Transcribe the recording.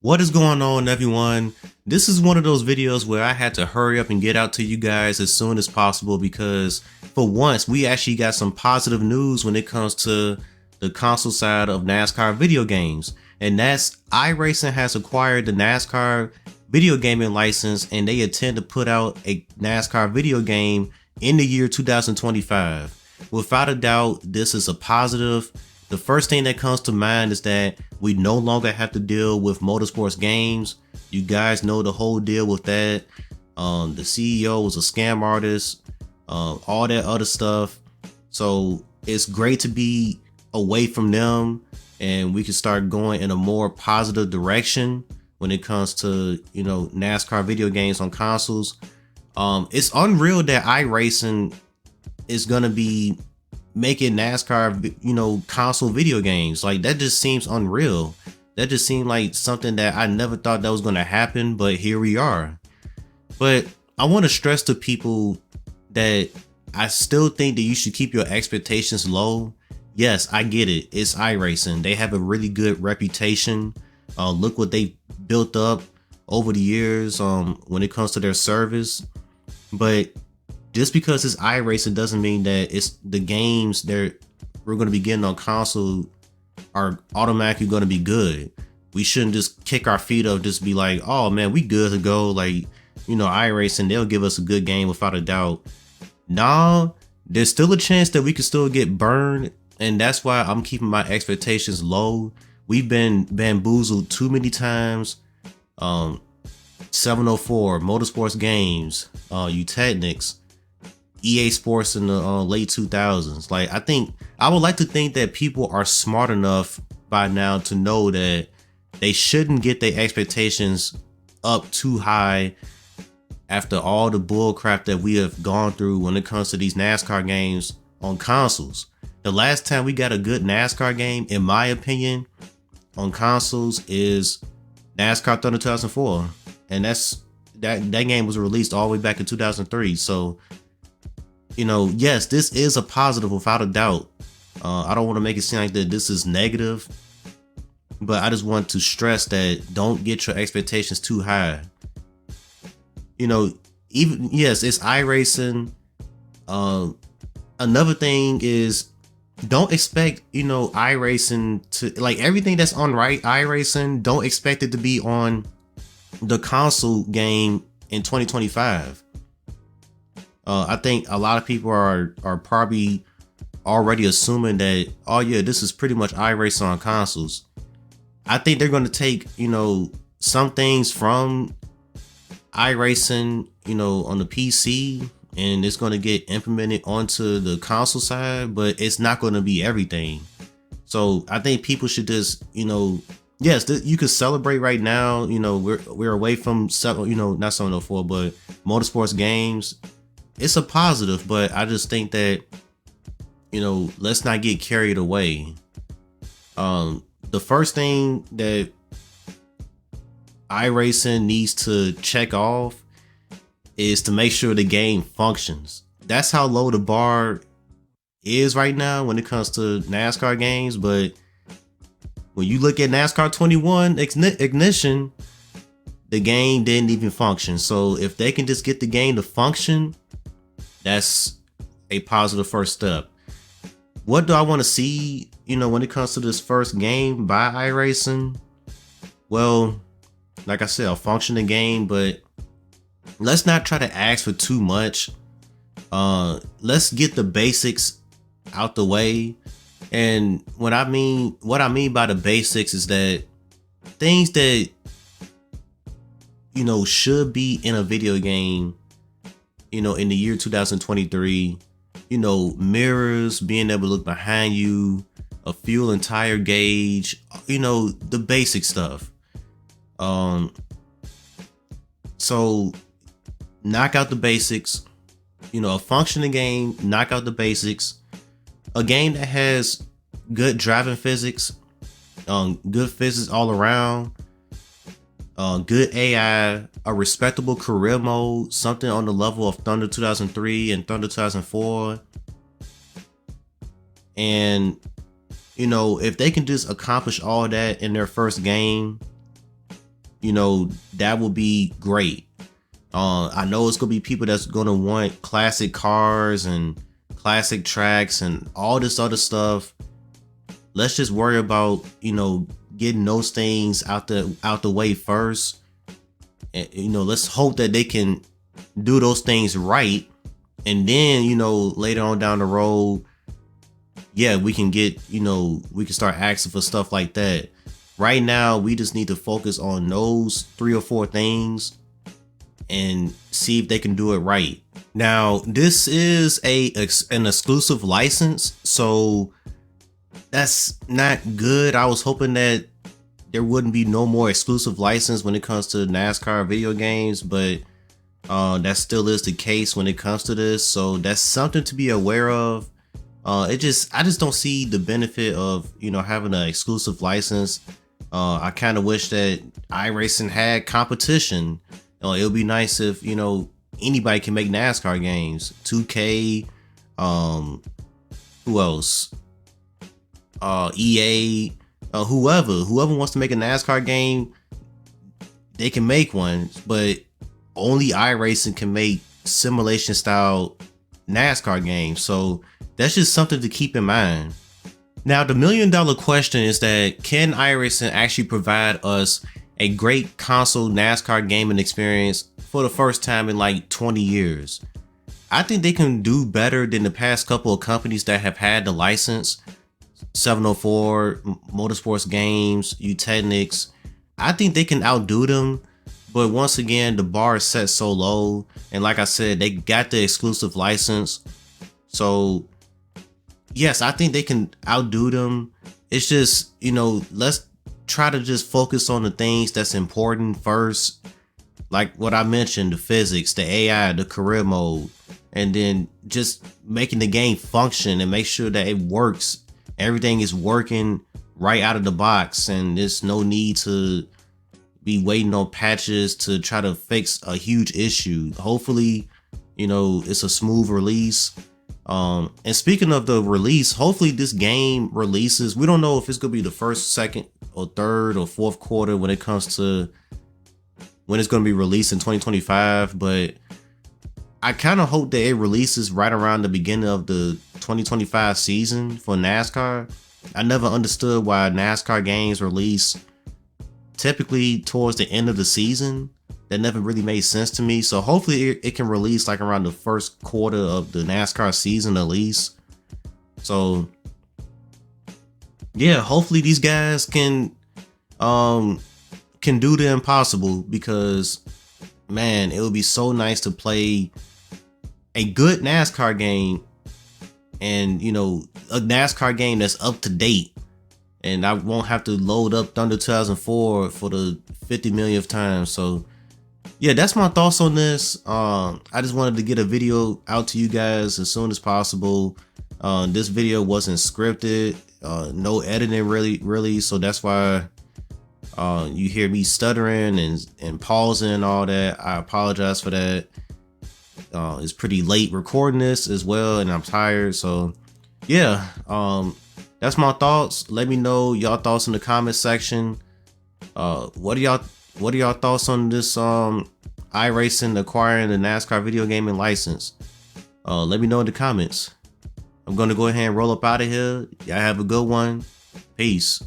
What is going on, everyone? This is one of those videos where I had to hurry up and get out to you guys as soon as possible because for once we actually got some positive news when it comes to the console side of NASCAR video games, and that's iRacing has acquired the NASCAR video gaming license and they intend to put out a NASCAR video game in the year 2025. Without a doubt, this is a positive. The first thing that comes to mind is that we no longer have to deal with motorsports games. You guys know the whole deal with that. The CEO was a scam artist, all that other stuff. So it's great to be away from them and we can start going in a more positive direction when it comes to, NASCAR video games on consoles. It's unreal that iRacing is going to be making NASCAR, console video games. Like, that just seems unreal. That just seemed like something that I never thought that was going to happen, but here we are. But I want to stress to people that I still think that you should keep your expectations low. Yes, I get it. It's iRacing. They have a really good reputation. Look what they built up over the years when it comes to their service. But just because it's iRacing doesn't mean that it's the games that we're going to be getting on console are automatically going to be good. We shouldn't just kick our feet up, just be like, oh man, we good to go. Like, iRacing, they'll give us a good game without a doubt. Nah, there's still a chance that we could still get burned. And that's why I'm keeping my expectations low. We've been bamboozled too many times. 704, Motorsports Games, Technics, EA Sports in the late 2000s. Like, I would like to think that people are smart enough by now to know that they shouldn't get their expectations up too high after all the bull crap that we have gone through when it comes to these NASCAR games on consoles. The last time we got a good NASCAR game, in my opinion, on consoles is NASCAR Thunder 2004. And that game was released all the way back in 2003. So, yes, this is a positive without a doubt. I don't want to make it seem like that this is negative, but I just want to stress that don't get your expectations too high. Yes, it's iRacing. Another thing is, don't expect, iRacing to, like, everything that's on iRacing, don't expect it to be on the console game in 2025. I think a lot of people are probably already assuming that, oh yeah, this is pretty much iRacing on consoles. I think they're going to take, some things from iRacing, on the PC, and it's going to get implemented onto the console side, but it's not going to be everything. So I think people should just, yes, you could celebrate right now. We're away from, not 704, but motorsports games. It's a positive, but I just think that, let's not get carried away. The first thing that iRacing needs to check off is to make sure the game functions. That's how low the bar is right now when it comes to NASCAR games. But when you look at NASCAR 21 Ignition, the game didn't even function. So if they can just get the game to function, that's a positive first step. What do I want to see, when it comes to this first game by iRacing? Well, like I said, a functioning game, but let's not try to ask for too much. Let's get the basics out the way. And what I mean by the basics is that things that, should be in a video game, in the year 2023, mirrors, being able to look behind you, a fuel and tire gauge, the basic stuff. So knock out the basics, a functioning game, knock out the basics, a game that has good driving physics, good physics all around, good AI, a respectable career mode, something on the level of Thunder 2003 and Thunder 2004. And, if they can just accomplish all that in their first game, that would be great. I know it's gonna be people that's gonna want classic cars and classic tracks and all this other stuff. Let's just worry about getting those things out the way first. And let's hope that they can do those things right, and then later on down the road, yeah, we can start asking for stuff like that. Right now, we just need to focus on those 3 or 4 things and see if they can do it right. Now, this is an exclusive license, so that's not good. I was hoping that there wouldn't be no more exclusive license when it comes to NASCAR video games, but that still is the case when it comes to this. So that's something to be aware of. I just don't see the benefit of having an exclusive license. I kind of wish that iRacing had competition. It would be nice if anybody can make NASCAR games. 2K, who else? EA, whoever wants to make a NASCAR game, they can make one, but only iRacing can make simulation style NASCAR games. So that's just something to keep in mind. Now, the $1 million question is that can iRacing actually provide us a great console NASCAR gaming experience for the first time in like 20 years? I think they can do better than the past couple of companies that have had the license. 704 Motorsports Games, Utenix. I think they can outdo them, but once again, the bar is set so low, and like I said, they got the exclusive license. So yes, I think they can outdo them. It's just, let's try to just focus on the things that's important first. Like what I mentioned, the physics, the AI, the career mode, and then just making the game function and make sure that it works. Everything is working right out of the box, and there's no need to be waiting on patches to try to fix a huge issue. Hopefully, it's a smooth release. And speaking of the release, hopefully this game releases. We don't know if it's gonna be the first, second, or third, or fourth quarter when it comes to when it's gonna be released in 2025, but I kind of hope that it releases right around the beginning of the 2025 season for NASCAR. I never understood why NASCAR games release typically towards the end of the season. That never really made sense to me. So hopefully it can release like around the first quarter of the NASCAR season at least. So yeah, hopefully these guys can do the impossible, because man, it would be so nice to play a good NASCAR game, and a NASCAR game that's up to date, and I won't have to load up Thunder 2004 for the 50 millionth time. So yeah, that's my thoughts on this. I just wanted to get a video out to you guys as soon as possible. This video wasn't scripted, no editing really, so that's why you hear me stuttering and pausing and all that. I apologize for that. It's pretty late recording this as well, and I'm tired. So yeah, that's my thoughts. Let me know y'all thoughts in the comment section. What are y'all thoughts on this iRacing acquiring the NASCAR video gaming license? Let me know in the comments. I'm gonna go ahead and roll up out of here. Y'all have a good one. Peace.